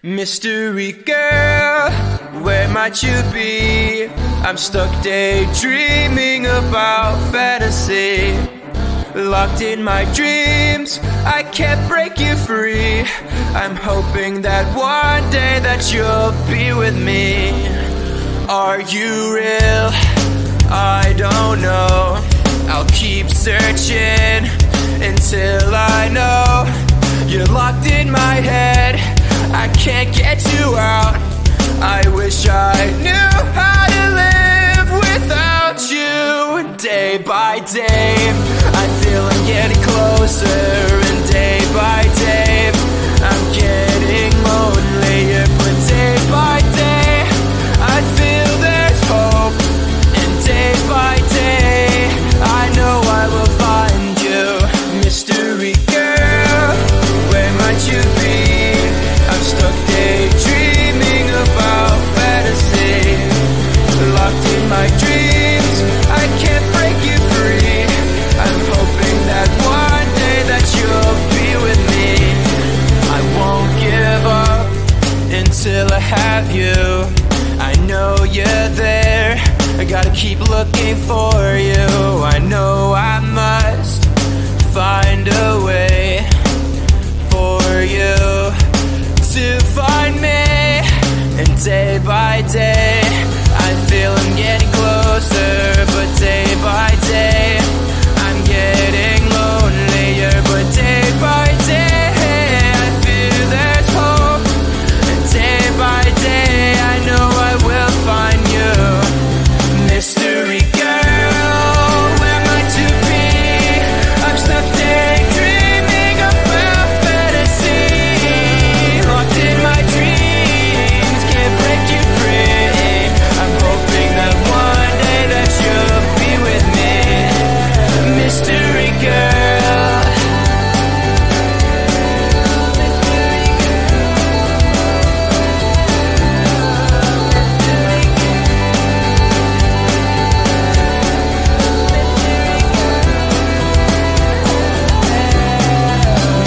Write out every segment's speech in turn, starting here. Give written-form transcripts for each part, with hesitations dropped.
Mystery girl, where might you be? I'm stuck daydreaming about fantasy. Locked in my dreams, I can't break you free. I'm hoping that one day that you'll be with me. Are you real? I don't know. I'll keep searching until I know. You're locked in my head, I can't get you out. I wish I knew how to live without you. Day by day, I feel I'm getting closer. And day by day, I'm getting lonelier. But day by day, I feel there's hope. And day by day, I know I will find you. Mystery girl, where might you be? I'm stuck daydreaming about fantasy. Locked in my dreams, I can't break you free. I'm hoping that one day that you'll be with me. I won't give up until I have you. I know you're there, I gotta keep looking for you. I know I must find a way for you to find me. And day by day, I feel I'm getting closer. But day by day, I'm getting lonelier. But day by day, I feel there's hope. And day by day, I know I will find you. Mystery girl, where might you be? I'm stuck daydreaming about fantasy. Locked in my dreams, can't break you free. I'm hoping that one day that you'll be with me. Mystery girl.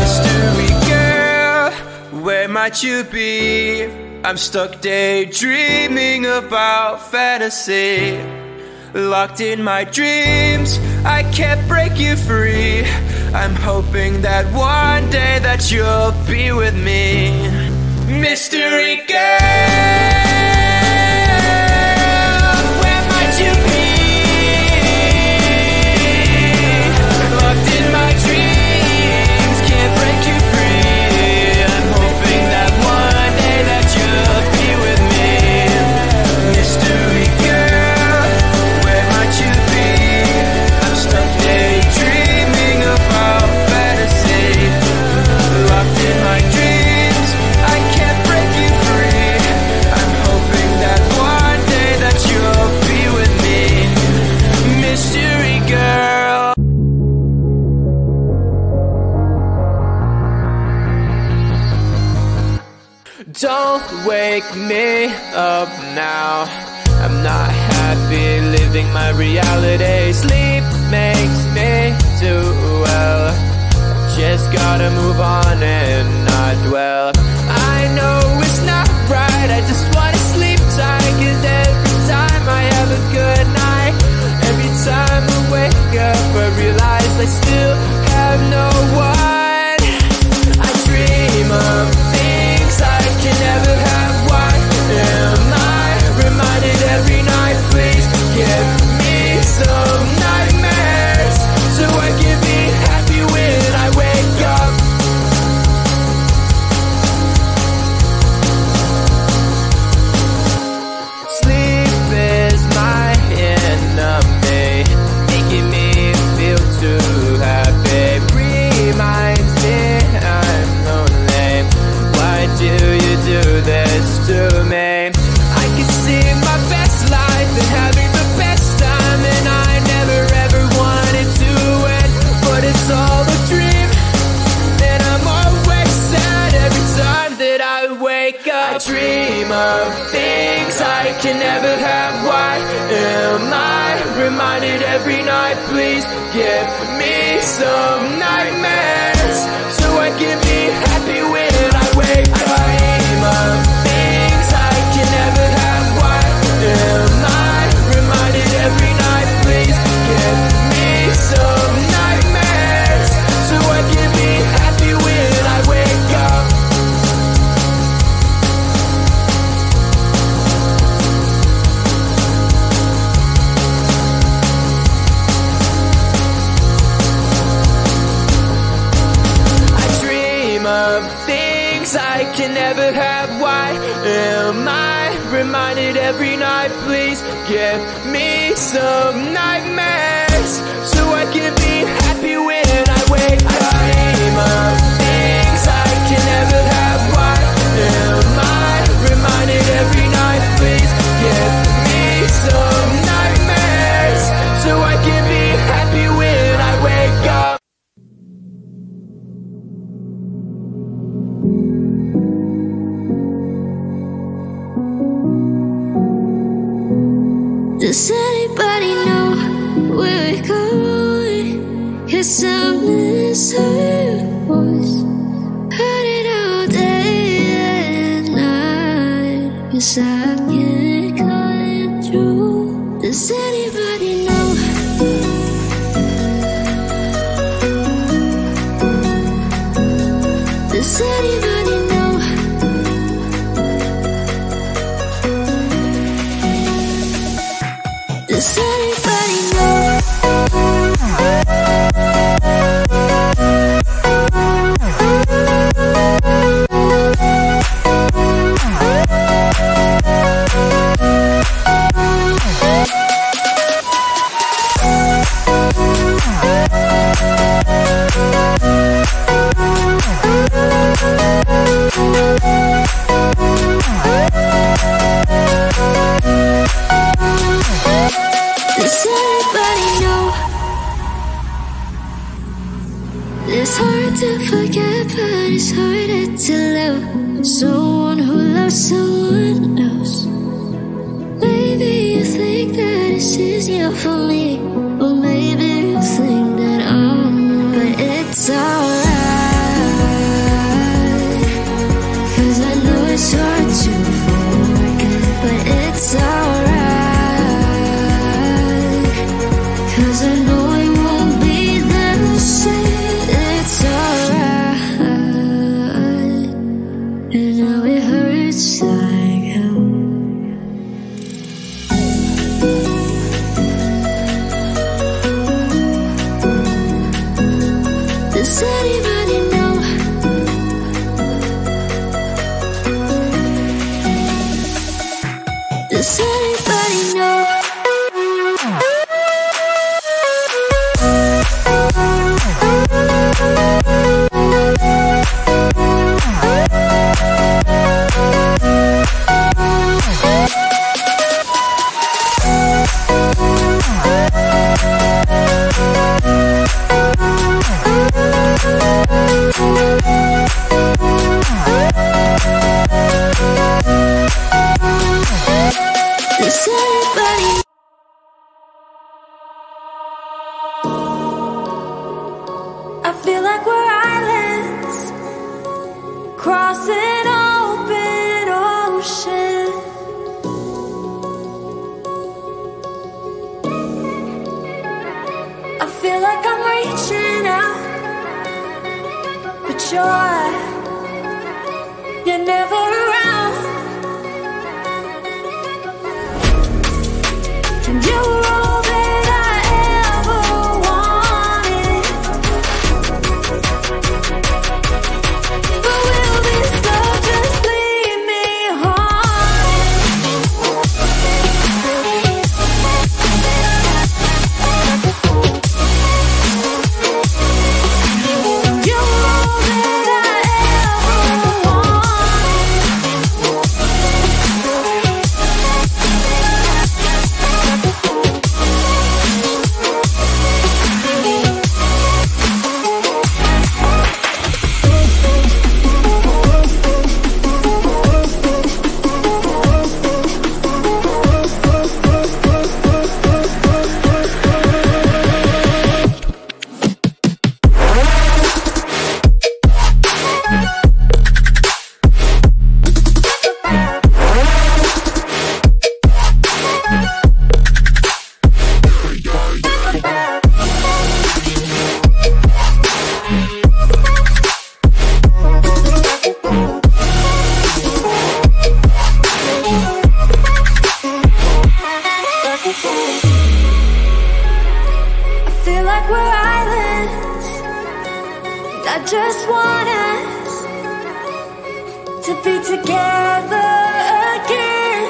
Mystery girl, where might you be? I'm stuck daydreaming about fantasy. Locked in my dreams, I can't break you free. I'm hoping that one day that you'll be with me. Mystery girl, where might you be? Locked in my dreams, can't break you free. I'm hoping that one day that you'll be with me. Mystery girl, where might you be? I'm stuck daydreaming about fantasy. Locked in my dreams, I can't break you free. I'm hoping that one day that you'll be with me. Mystery girl. Don't wake me up now. I'm not happy living my reality. Sleep makes me do well. I just gotta move on and not dwell. I know it's not right, I just wanna sleep tight. 'Cause every time I have a good night, every time I wake up I realize I still have no one. I dream of things I can never have. Why am I reminded every night? Please give me some nightmares so I can be happy when I wake up. Sleep is my enemy, making me feel too happy. Reminds me I'm lonely. Why do you do this to me? I can see my best life and having the best time, and I never ever wanted to end, but it's all a dream. And I'm always sad every time that I wake up. I dream of things I can never have. Why am I reminded every night? Please give me some nightmares so I can be happy when I wake up. I dream of things I can never have. Why am I reminded every night? Please give me some nightmares so I can be happy when I wake up. I dream of things I can never have. Why am I reminded every night? Please give me some nightmares so I can be happy when I wake up. Does anybody know where we're going? 'Cause I miss her voice. Heard it all day and night. 'Cause I can't call it true. Does anybody know? Does anybody know? Does anybody know? Does anybody know? It's hard to forget, but it's harder to love someone who loves someone else. Maybe you think that it's easier for me, or maybe you think that but it's alright. 'Cause I know it's hard to forget, but it's alright. 'Cause I know it won't be the same. It's alright. And now it hurts like hell. Does anybody know? Does anybody know? Does anybody? I feel like we're islands crossing open ocean. I feel like I'm reaching out, but you're never around. And you were all that I ever wanted, but we'll be slow, just leave me haunted. You were all that I to be together again.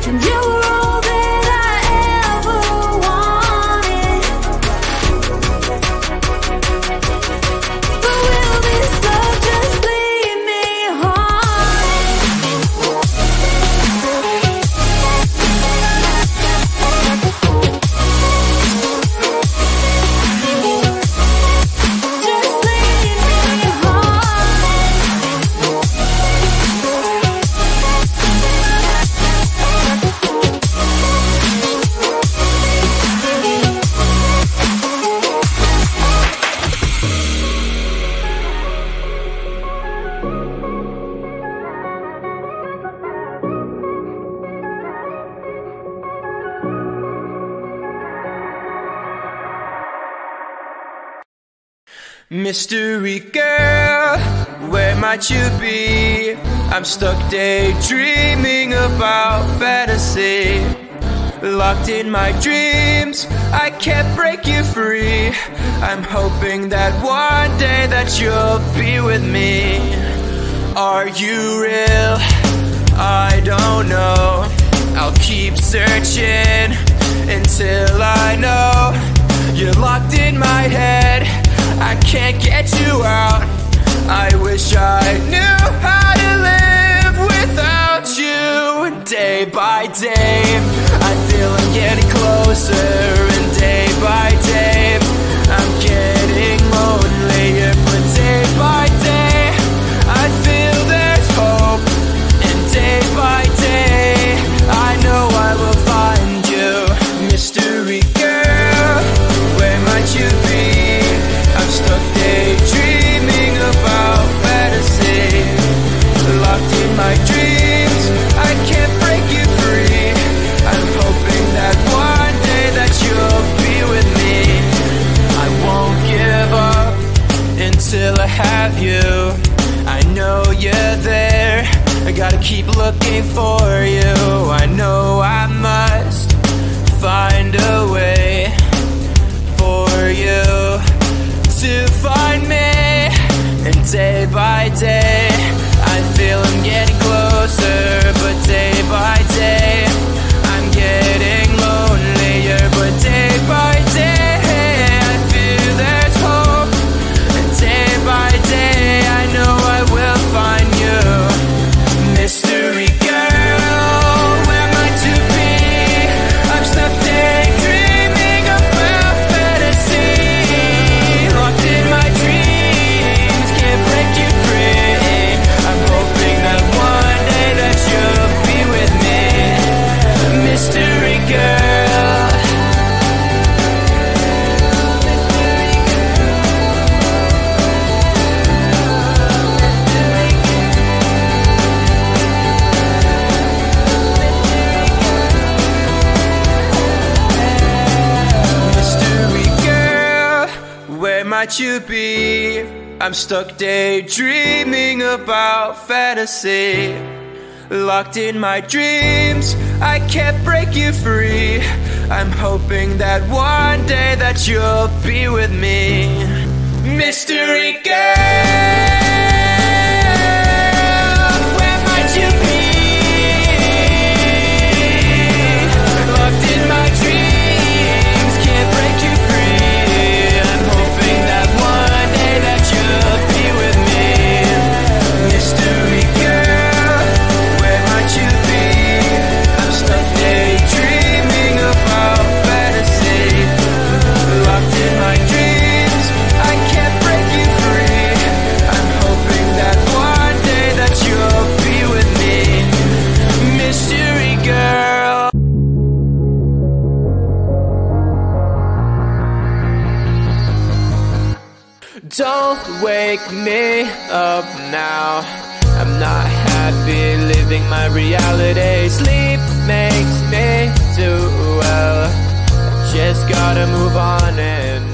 And you were all that I ever wanted. But will this love just leave me Mystery girl, where might you be? I'm stuck daydreaming about fantasy. Locked in my dreams, I can't break you free. I'm hoping that one day that you'll be with me. Are you real? I don't know. I'll keep searching until I know. You're locked in my head, I can't get you out. I wish I knew how to live without you. Day by day, I feel I'm getting closer, and day by day, I'm getting lonelier. But day by day, I feel there's hope, and day by day, I know I will find you. Mystery girl, where might you be? I'm stuck daydreaming about fantasy. Locked in my dreams, I can't break you free. I'm hoping that one day that you'll be with me. I won't give up until I have you. I know you're there, I gotta keep looking for you. I know I must find a way for you to find me. And day by day, I feel I'm getting closer. But day by day, I'm getting lonelier. But day by day, I feel there's hope. And day by day, I know I will find you. Mystery girl, where might you be? I'm stuck daydreaming about fantasy. Locked in my dreams, can't break you free. I'm hoping that one day that you'll be with me. Mystery girl. Mystery girl, where might you be? I'm stuck daydreaming about fantasy. Locked in my dreams, I can't break you free. I'm hoping that one day that you'll be with me. Mystery girl, where might you be? Locked in my dreams, can't break you free. I'm hoping that one day that you'll be with me. Mystery girl, where might you be? I'm stuck daydreaming about fantasy. Locked in my dreams, I can't break you free. I'm hoping that one day that you'll be with me. Mystery girl. Don't wake me up now. I'm not happy living my reality. Sleep makes me do well. I just gotta move on and